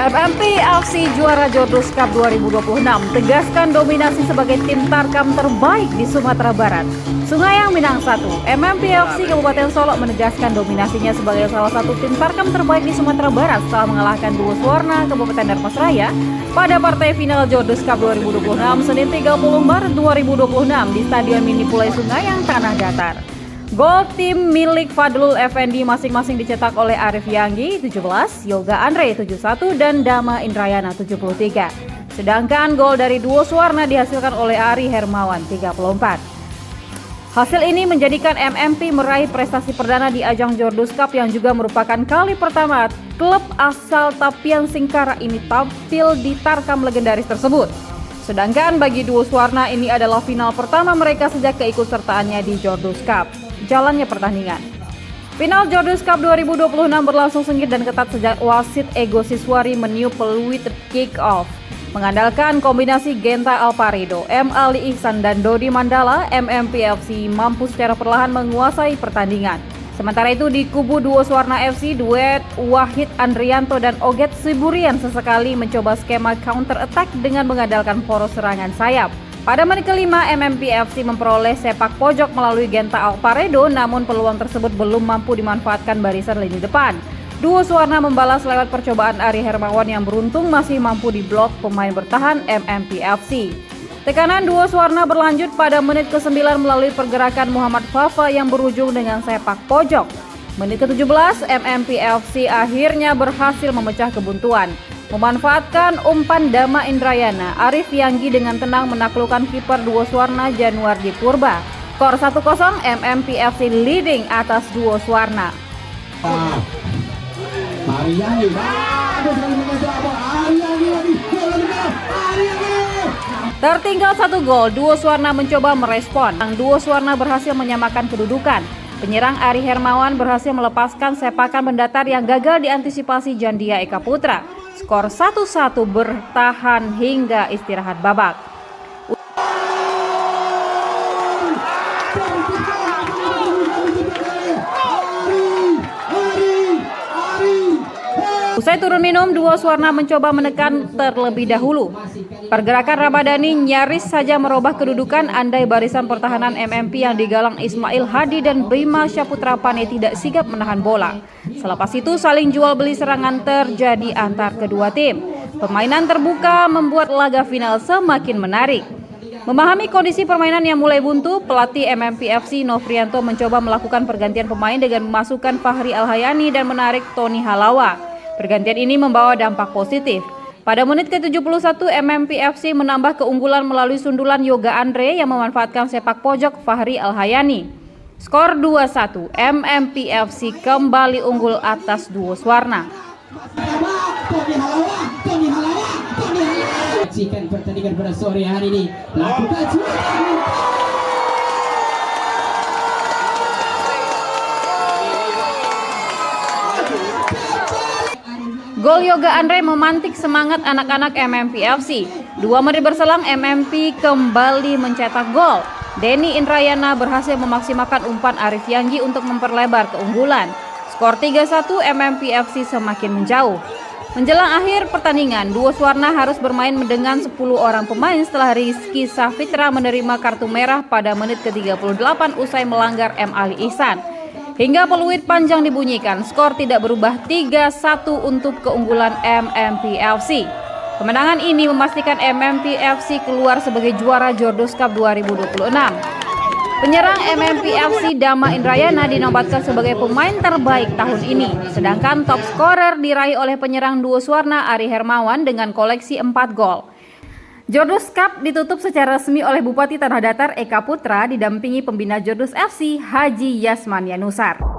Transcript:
MMP FC juara Jordus Cup 2026 tegaskan dominasi sebagai tim tarkam terbaik di Sumatera Barat. Sungayang Minang 1, MMP FC Kabupaten Solok menegaskan dominasinya sebagai salah satu tim tarkam terbaik di Sumatera Barat setelah mengalahkan Duo Swarna Kabupaten Darmasraya pada partai final Jordus Cup 2026 Senin 30 Maret 2026 di Stadion Mini Pulai Sungayang Tanah Datar. Gol tim milik Fadlul Effendi masing-masing dicetak oleh Arif Yanggi 17, Yoga Andre 71, dan Dama Indrayana 73. Sedangkan gol dari Duo Swarna dihasilkan oleh Ari Hermawan 34. Hasil ini menjadikan MMP meraih prestasi perdana di ajang Jordus Cup yang juga merupakan kali pertama klub asal Tapian Singkara ini tampil di tarkam legendaris tersebut. Sedangkan bagi Duo Swarna ini adalah final pertama mereka sejak keikutsertaannya di Jordus Cup. Jalannya pertandingan. Final Jordus Cup 2026 berlangsung sengit dan ketat sejak wasit Ego Siswari meniup peluit kick off. Mengandalkan kombinasi Genta Alparedo, M. Ali Ihsan, dan Dodi Mandala, MMP FC mampu secara perlahan menguasai pertandingan. Sementara itu di kubu Duo Swarna FC, duet Wahid Andrianto dan Oget Siburian sesekali mencoba skema counter attack dengan mengandalkan poros serangan sayap. Pada menit kelima, MMP FC memperoleh sepak pojok melalui Genta Alparedo, namun peluang tersebut belum mampu dimanfaatkan barisan lini depan. Duo Swarna membalas lewat percobaan Ari Hermawan yang beruntung masih mampu diblok pemain bertahan MMP FC. Tekanan Duo Swarna berlanjut pada menit ke-9 melalui pergerakan Muhammad Fafa yang berujung dengan sepak pojok. Menit ke-17, MMP FC akhirnya berhasil memecah kebuntuan. Memanfaatkan umpan Dama Indrayana, Arif Yanggi dengan tenang menaklukkan kiper Duo Swarna Januardi Purba. Skor 1-0, MMP FC leading atas Duo Swarna. Tertinggal 1 gol, Duo Swarna mencoba merespon. Duo Swarna berhasil menyamakan kedudukan. Penyerang Ari Hermawan berhasil melepaskan sepakan mendatar yang gagal diantisipasi Jandia Eka Putra. Skor 1-1 bertahan hingga istirahat babak. Usai turun minum, Duo Swarna mencoba menekan terlebih dahulu. Pergerakan Ramadhani nyaris saja merubah kedudukan andai barisan pertahanan MMP yang digalang Ismail Hadi dan Bima Syaputra Pane tidak sigap menahan bola. Selepas itu saling jual beli serangan terjadi antar kedua tim. Permainan terbuka membuat laga final semakin menarik. Memahami kondisi permainan yang mulai buntu, pelatih MMP FC Nofrianto mencoba melakukan pergantian pemain dengan memasukkan Fahri Alhayani dan menarik Tony Halawa. Pergantian ini membawa dampak positif. Pada menit ke-71, MMP FC menambah keunggulan melalui sundulan Yoga Andre yang memanfaatkan sepak pojok Fahri Alhayani. Skor 2-1, MMP FC kembali unggul atas Duo Swarna. Saksikan pertandingan pada sore hari ini. Lakukan Gol Yoga Andre memantik semangat anak-anak MMP FC. 2 menit berselang MMP kembali mencetak gol. Denny Indrayana berhasil memaksimalkan umpan Arif Yanggi untuk memperlebar keunggulan. Skor 3-1, MMP FC semakin menjauh. Menjelang akhir pertandingan, Duo Swarna harus bermain dengan 10 orang pemain setelah Rizky Safitra menerima kartu merah pada menit ke-38 usai melanggar M. Ali Ihsan. Hingga peluit panjang dibunyikan, skor tidak berubah 3-1 untuk keunggulan MMP FC. Kemenangan ini memastikan MMP FC keluar sebagai juara Jordus Cup 2026. Penyerang MMP FC Dama Indrayana dinobatkan sebagai pemain terbaik tahun ini. Sedangkan top scorer diraih oleh penyerang Duo Swarna Ari Hermawan dengan koleksi 4 gol. Jordus Cup ditutup secara resmi oleh Bupati Tanah Datar Eka Putra didampingi pembina Jordus FC Haji Yasman Yanusar.